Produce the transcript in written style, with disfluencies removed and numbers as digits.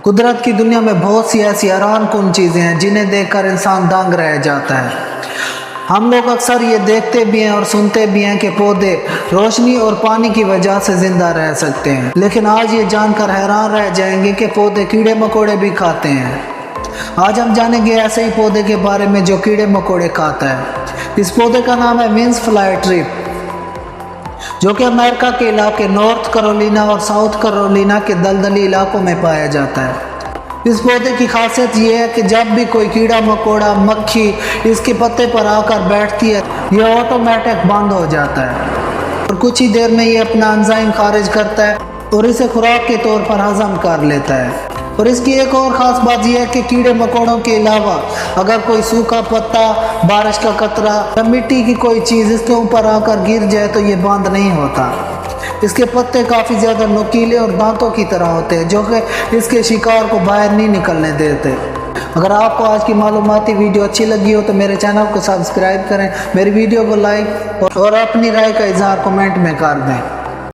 قدرت کی دنیا میں بہت سی ایسی حیران کن چیزیں ہیں جنہیں دیکھ کر انسان دنگ رہ جاتا ہے۔ ہم لوگ اکثر یہ دیکھتے بھی ہیں اور سنتے بھی ہیں کہ پودے روشنی اور پانی کی وجہ سے زندہ رہ سکتے ہیں، لیکن آج یہ جان کر حیران رہ جائیں گے کہ پودے کیڑے مکوڑے بھی کھاتے ہیں۔ آج ہم جانیں گے ایسے ہی پودے کے بارے میں جو کیڑے مکوڑے کھاتا ہے۔ اس پودے کا نام ہے وینس فلائی ٹرپ، جو کہ امریکہ کے علاقے نارتھ کیرولینا اور ساؤتھ کیرولینا کے دلدلی علاقوں میں پایا جاتا ہے۔ اس پودے کی خاصیت یہ ہے کہ جب بھی کوئی کیڑا مکوڑا مکھی اس کے پتے پر آ کر بیٹھتی ہے، یہ آٹومیٹک بند ہو جاتا ہے اور کچھ ہی دیر میں یہ اپنا انزائم خارج کرتا ہے اور اسے خوراک کے طور پر ہضم کر لیتا ہے۔ اور اس کی ایک اور خاص بات یہ ہے کہ کیڑے مکوڑوں کے علاوہ اگر کوئی سوکھا پتا، بارش کا قطرہ یا مٹی کی کوئی چیز اس کے اوپر آ کر گر جائے تو یہ بند نہیں ہوتا۔ اس کے پتے کافی زیادہ نوکیلے اور دانتوں کی طرح ہوتے ہیں جو کہ اس کے شکار کو باہر نہیں نکلنے دیتے۔ اگر آپ کو آج کی معلوماتی ویڈیو اچھی لگی ہو تو میرے چینل کو سبسکرائب کریں، میری ویڈیو کو لائک اور اپنی رائے کا اظہار کمنٹ میں کر دیں۔